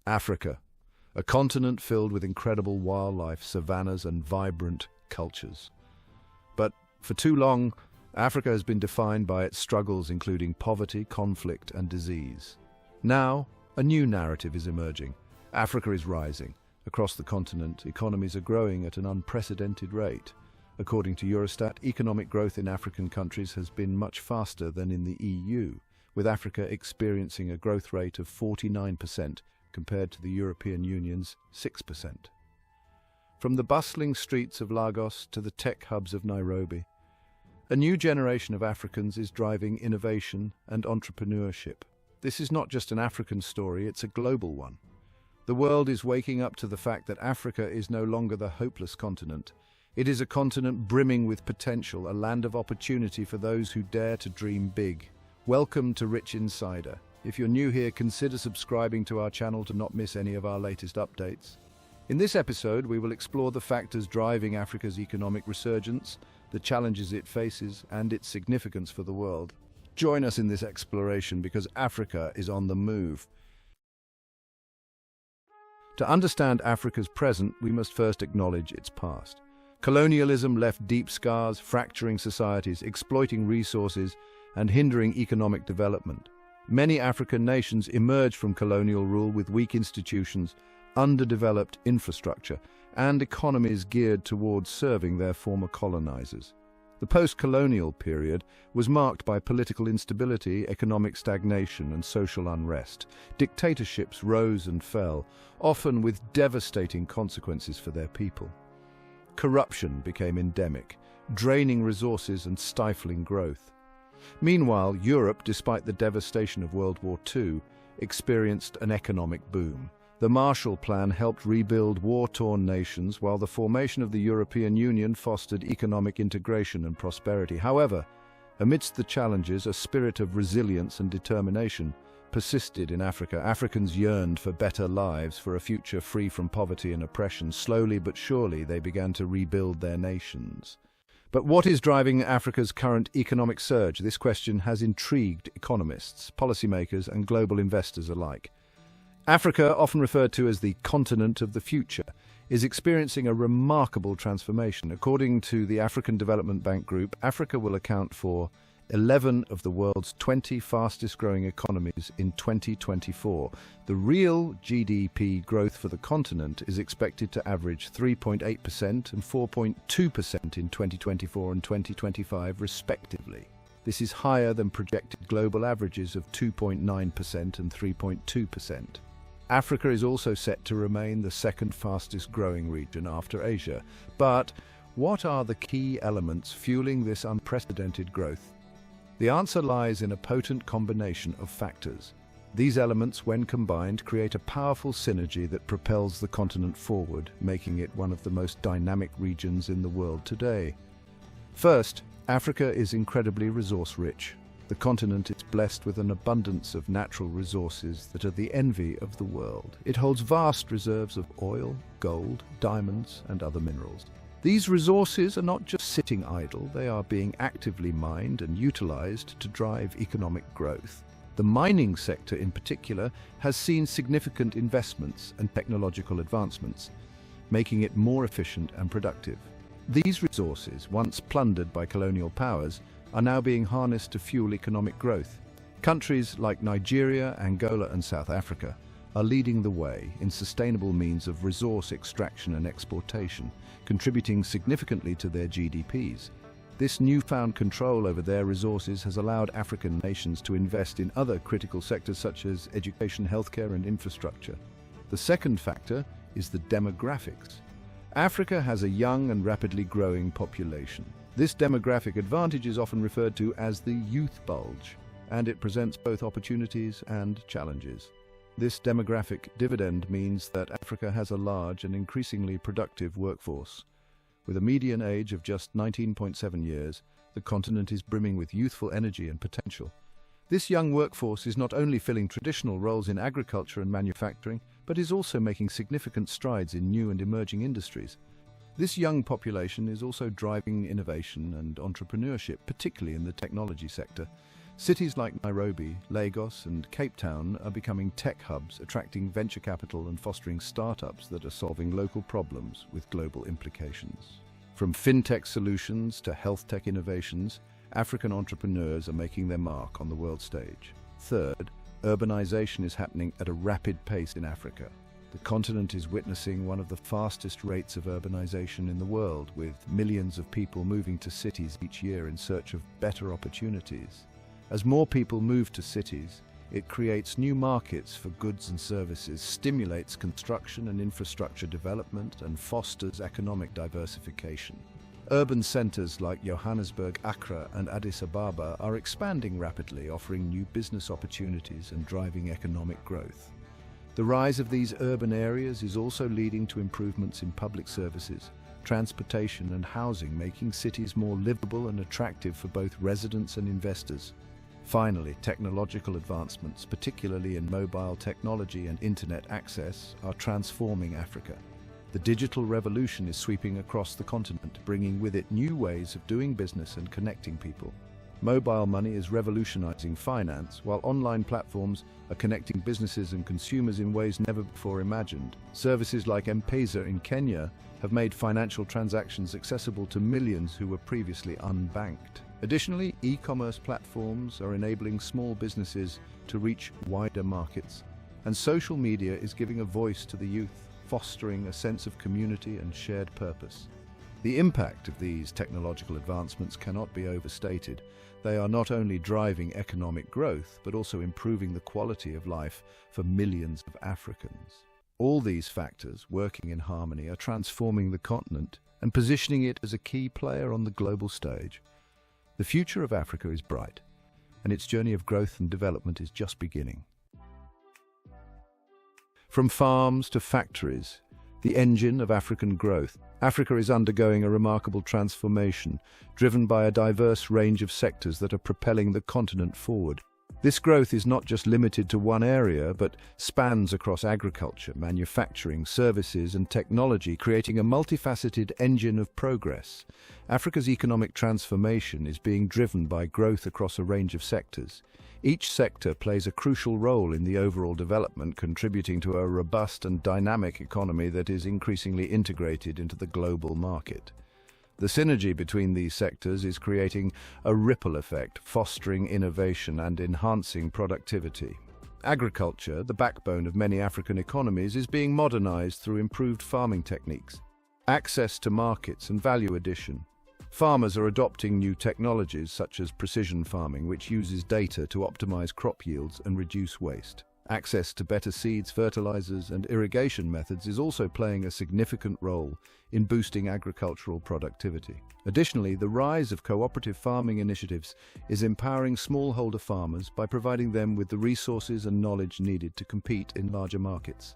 Africa, a continent filled with incredible wildlife, savannas, and vibrant cultures. But for too long, Africa has been defined by its struggles, including poverty, conflict, and disease. Now, a new narrative is emerging. Africa is rising. Across the continent, economies are growing at an unprecedented rate. According to Eurostat, economic growth in African countries has been much faster than in the EU, with Africa experiencing a growth rate of 49% compared to the European Union's 6%. From the bustling streets of Lagos to the tech hubs of Nairobi, a new generation of Africans is driving innovation and entrepreneurship. This is not just an African story, it's a global one. The world is waking up to the fact that Africa is no longer the hopeless continent. It is a continent brimming with potential, a land of opportunity for those who dare to dream big. Welcome to RichInsider. If you're new here, consider subscribing to our channel to not miss any of our latest updates. In this episode, we will explore the factors driving Africa's economic resurgence, the challenges it faces, and its significance for the world. Join us in this exploration because Africa is on the move. To understand Africa's present, we must first acknowledge its past. Colonialism left deep scars, fracturing societies, exploiting resources, and hindering economic development. Many African nations emerged from colonial rule with weak institutions, underdeveloped infrastructure, and economies geared towards serving their former colonizers. The post-colonial period was marked by political instability, economic stagnation, and social unrest. Dictatorships rose and fell, often with devastating consequences for their people. Corruption became endemic, draining resources and stifling growth. Meanwhile, Europe, despite the devastation of World War II, experienced an economic boom. The Marshall Plan helped rebuild war-torn nations, while the formation of the European Union fostered economic integration and prosperity. However, amidst the challenges, a spirit of resilience and determination persisted in Africa. Africans yearned for better lives, for a future free from poverty and oppression. Slowly but surely, they began to rebuild their nations. But what is driving Africa's current economic surge? This question has intrigued economists, policymakers, and global investors alike. Africa, often referred to as the continent of the future, is experiencing a remarkable transformation. According to the African Development Bank Group, Africa will account for 11 of the world's 20 fastest-growing economies in 2024. The real GDP growth for the continent is expected to average 3.8% and 4.2% in 2024 and 2025, respectively. This is higher than projected global averages of 2.9% and 3.2%. Africa is also set to remain the second fastest growing region after Asia. But what are the key elements fueling this unprecedented growth? The answer lies in a potent combination of factors. These elements, when combined, create a powerful synergy that propels the continent forward, making it one of the most dynamic regions in the world today. First, Africa is incredibly resource-rich. The continent is blessed with an abundance of natural resources that are the envy of the world. It holds vast reserves of oil, gold, diamonds, and other minerals. These resources are not just sitting idle, they are being actively mined and utilized to drive economic growth. The mining sector in particular has seen significant investments and technological advancements, making it more efficient and productive. These resources, once plundered by colonial powers, are now being harnessed to fuel economic growth. Countries like Nigeria, Angola, and South Africa are leading the way in sustainable means of resource extraction and exportation, contributing significantly to their GDPs. This newfound control over their resources has allowed African nations to invest in other critical sectors such as education, healthcare, and infrastructure. The second factor is the demographics. Africa has a young and rapidly growing population. This demographic advantage is often referred to as the youth bulge, and it presents both opportunities and challenges. This demographic dividend means that Africa has a large and increasingly productive workforce. With a median age of just 19.7 years, the continent is brimming with youthful energy and potential. This young workforce is not only filling traditional roles in agriculture and manufacturing, but is also making significant strides in new and emerging industries. This young population is also driving innovation and entrepreneurship, particularly in the technology sector. Cities like Nairobi, Lagos, and Cape Town are becoming tech hubs, attracting venture capital and fostering startups that are solving local problems with global implications. From fintech solutions to health tech innovations, African entrepreneurs are making their mark on the world stage. Third, urbanization is happening at a rapid pace in Africa. The continent is witnessing one of the fastest rates of urbanization in the world, with millions of people moving to cities each year in search of better opportunities. As more people move to cities, it creates new markets for goods and services, stimulates construction and infrastructure development, and fosters economic diversification. Urban centers like Johannesburg, Accra, and Addis Ababa are expanding rapidly, offering new business opportunities and driving economic growth. The rise of these urban areas is also leading to improvements in public services, transportation, and housing, making cities more livable and attractive for both residents and investors. Finally, technological advancements, particularly in mobile technology and internet access, are transforming Africa. The digital revolution is sweeping across the continent, bringing with it new ways of doing business and connecting people. Mobile money is revolutionizing finance, while online platforms are connecting businesses and consumers in ways never before imagined. Services like M-Pesa in Kenya have made financial transactions accessible to millions who were previously unbanked. Additionally, e-commerce platforms are enabling small businesses to reach wider markets, and social media is giving a voice to the youth, fostering a sense of community and shared purpose. The impact of these technological advancements cannot be overstated. They are not only driving economic growth, but also improving the quality of life for millions of Africans. All these factors, working in harmony, are transforming the continent and positioning it as a key player on the global stage. The future of Africa is bright, and its journey of growth and development is just beginning. From farms to factories, the engine of African growth, Africa is undergoing a remarkable transformation, driven by a diverse range of sectors that are propelling the continent forward. This growth is not just limited to one area, but spans across agriculture, manufacturing, services, and technology, creating a multifaceted engine of progress. Africa's economic transformation is being driven by growth across a range of sectors. Each sector plays a crucial role in the overall development, contributing to a robust and dynamic economy that is increasingly integrated into the global market. The synergy between these sectors is creating a ripple effect, fostering innovation and enhancing productivity. Agriculture, the backbone of many African economies, is being modernized through improved farming techniques, access to markets, and value addition. Farmers are adopting new technologies such as precision farming, which uses data to optimize crop yields and reduce waste. Access to better seeds, fertilizers, and irrigation methods is also playing a significant role in boosting agricultural productivity. Additionally, the rise of cooperative farming initiatives is empowering smallholder farmers by providing them with the resources and knowledge needed to compete in larger markets.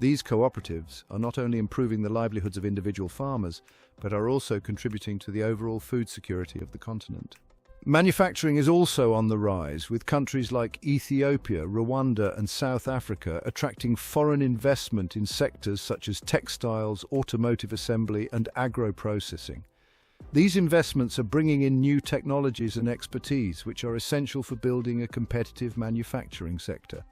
These cooperatives are not only improving the livelihoods of individual farmers, but are also contributing to the overall food security of the continent. Manufacturing is also on the rise, with countries like Ethiopia, Rwanda, and South Africa attracting foreign investment in sectors such as textiles, automotive assembly, and agro-processing. These investments are bringing in new technologies and expertise, which are essential for building a competitive manufacturing sector.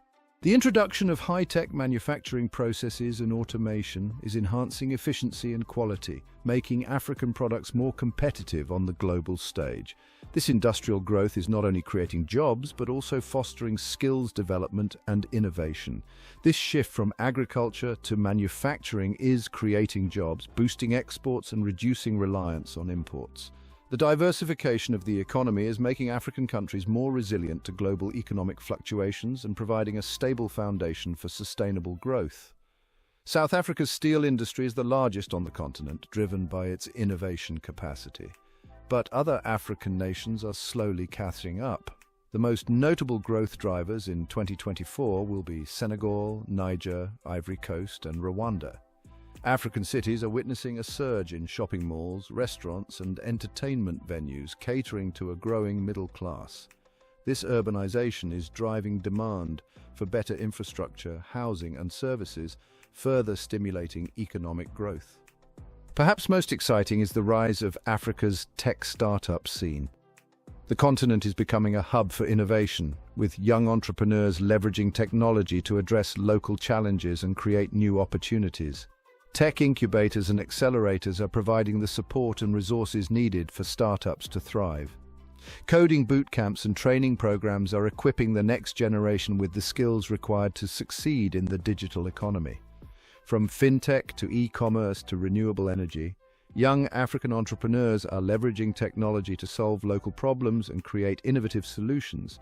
The introduction of high-tech manufacturing processes and automation is enhancing efficiency and quality, making African products more competitive on the global stage. This industrial growth is not only creating jobs, but also fostering skills development and innovation. This shift from agriculture to manufacturing is creating jobs, boosting exports and reducing reliance on imports. The diversification of the economy is making African countries more resilient to global economic fluctuations and providing a stable foundation for sustainable growth. South Africa's steel industry is the largest on the continent, driven by its innovation capacity. But other African nations are slowly catching up. The most notable growth drivers in 2024 will be Senegal, Niger, Ivory Coast, and Rwanda. African cities are witnessing a surge in shopping malls, restaurants, and entertainment venues catering to a growing middle class. This urbanization is driving demand for better infrastructure, housing, and services, further stimulating economic growth. Perhaps most exciting is the rise of Africa's tech startup scene. The continent is becoming a hub for innovation, with young entrepreneurs leveraging technology to address local challenges and create new opportunities. Tech incubators and accelerators are providing the support and resources needed for startups to thrive. Coding bootcamps and training programs are equipping the next generation with the skills required to succeed in the digital economy. From fintech to e-commerce to renewable energy, young African entrepreneurs are leveraging technology to solve local problems and create innovative solutions.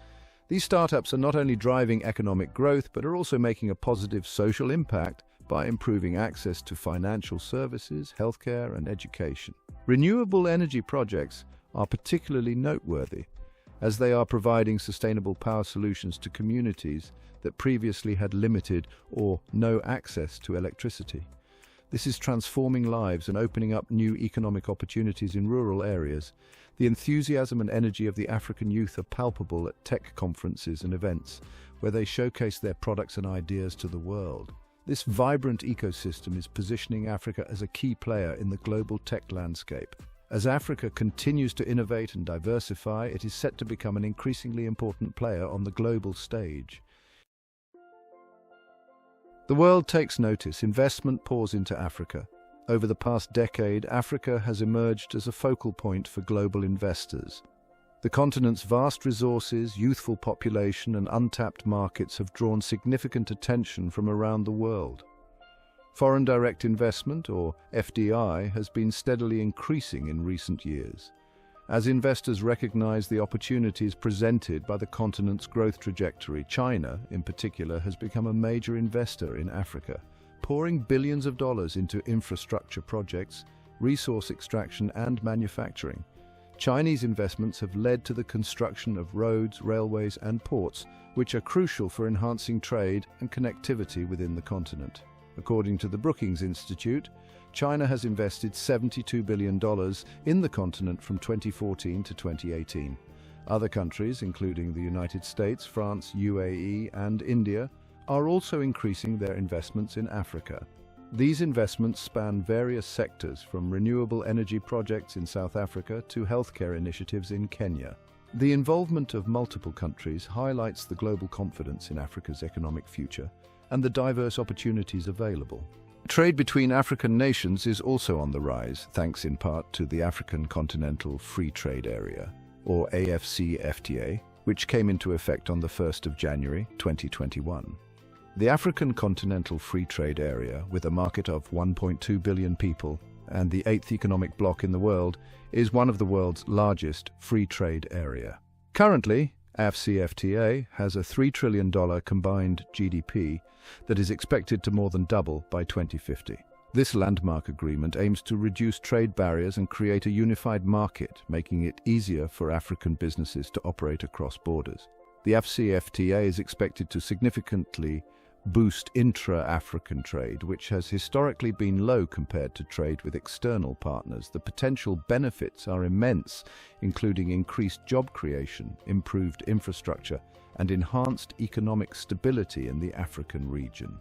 These startups are not only driving economic growth, but are also making a positive social impact by improving access to financial services, healthcare, and education. Renewable energy projects are particularly noteworthy, as they are providing sustainable power solutions to communities that previously had limited or no access to electricity. This is transforming lives and opening up new economic opportunities in rural areas. The enthusiasm and energy of the African youth are palpable at tech conferences and events, where they showcase their products and ideas to the world. This vibrant ecosystem is positioning Africa as a key player in the global tech landscape. As Africa continues to innovate and diversify, it is set to become an increasingly important player on the global stage. The world takes notice. Investment pours into Africa. Over the past decade, Africa has emerged as a focal point for global investors. The continent's vast resources, youthful population, and untapped markets have drawn significant attention from around the world. Foreign direct investment, or FDI, has been steadily increasing in recent years, as investors recognize the opportunities presented by the continent's growth trajectory. China, in particular, has become a major investor in Africa, pouring billions of dollars into infrastructure projects, resource extraction, and manufacturing. Chinese investments have led to the construction of roads, railways, and ports, which are crucial for enhancing trade and connectivity within the continent. According to the Brookings Institute, China has invested $72 billion in the continent from 2014 to 2018. Other countries, including the United States, France, UAE, and India, are also increasing their investments in Africa. These investments span various sectors, from renewable energy projects in South Africa to healthcare initiatives in Kenya. The involvement of multiple countries highlights the global confidence in Africa's economic future and the diverse opportunities available. Trade between African nations is also on the rise, thanks in part to the African Continental Free Trade Area, or AfCFTA, which came into effect on the 1st of January 2021. The African Continental Free Trade Area, with a market of 1.2 billion people and the 8th economic bloc in the world, is one of the world's largest free trade area. Currently, AfCFTA has a $3 trillion combined GDP that is expected to more than double by 2050. This landmark agreement aims to reduce trade barriers and create a unified market, making it easier for African businesses to operate across borders. The AfCFTA is expected to significantly boost intra-African trade, which has historically been low compared to trade with external partners. The potential benefits are immense, including increased job creation, improved infrastructure, and enhanced economic stability in the African region.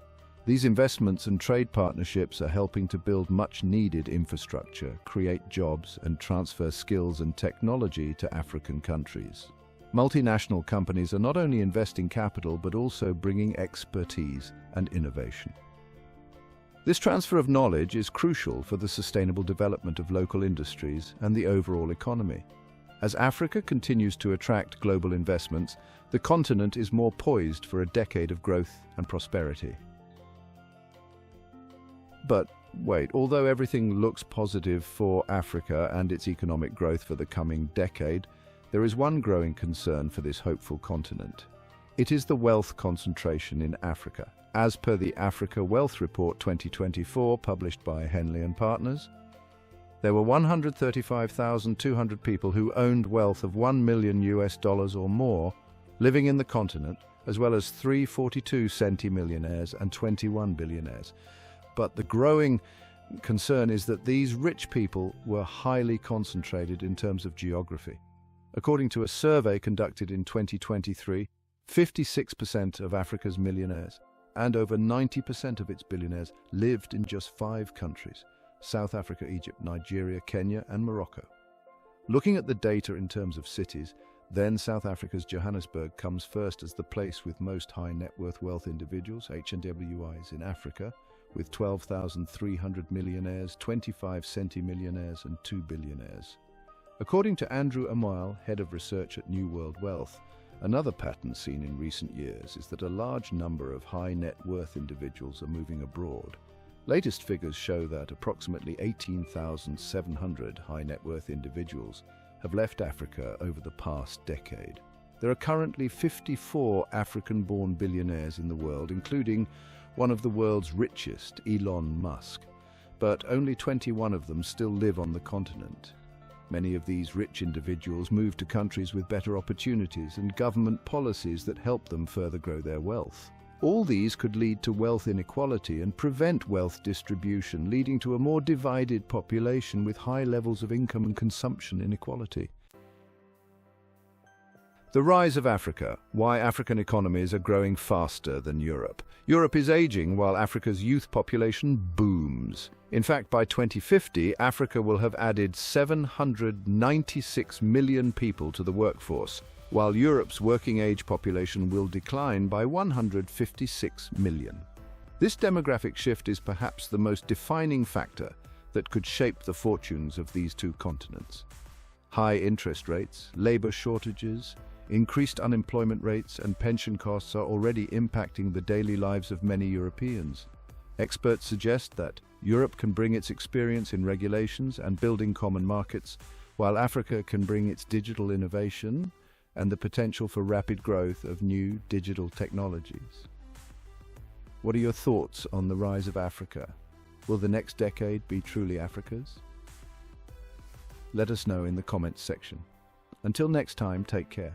These investments and trade partnerships are helping to build much-needed infrastructure, create jobs, and transfer skills and technology to African countries. Multinational companies are not only investing capital but also bringing expertise and innovation. This transfer of knowledge is crucial for the sustainable development of local industries and the overall economy. As Africa continues to attract global investments, the continent is more poised for a decade of growth and prosperity. But wait, although everything looks positive for Africa and its economic growth for the coming decade, there is one growing concern for this hopeful continent. It is the wealth concentration in Africa. As per the Africa Wealth Report 2024, published by Henley & Partners, there were 135,200 people who owned wealth of $1 million or more living in the continent, as well as 342 centimillionaires and 21 billionaires. But the growing concern is that these rich people were highly concentrated in terms of geography. According to a survey conducted in 2023, 56% of Africa's millionaires and over 90% of its billionaires lived in just 5 countries: South Africa, Egypt, Nigeria, Kenya, and Morocco. Looking at the data in terms of cities, Then South Africa's Johannesburg comes first as the place with most high net worth wealth individuals, HNWIs, in Africa, with 12,300 millionaires, 25 centimillionaires and 2 billionaires. According to Andrew Amoyle, head of research at New World Wealth, another pattern seen in recent years is that a large number of high net worth individuals are moving abroad. Latest figures show that approximately 18,700 high net worth individuals have left Africa over the past decade. There are currently 54 African-born billionaires in the world, including one of the world's richest, Elon Musk, but only 21 of them still live on the continent. Many of these rich individuals move to countries with better opportunities and government policies that help them further grow their wealth. All these could lead to wealth inequality and prevent wealth distribution, leading to a more divided population with high levels of income and consumption inequality. The rise of Africa. Why African economies are growing faster than Europe. Europe is aging while Africa's youth population booms. In fact, by 2050, Africa will have added 796 million people to the workforce, while Europe's working-age population will decline by 156 million. This demographic shift is perhaps the most defining factor that could shape the fortunes of these two continents. High interest rates, labor shortages, increased unemployment rates and pension costs are already impacting the daily lives of many Europeans. Experts suggest that Europe can bring its experience in regulations and building common markets, while Africa can bring its digital innovation and the potential for rapid growth of new digital technologies. What are your thoughts on the rise of Africa? Will the next decade be truly Africa's? Let us know in the comments section. Until next time, take care.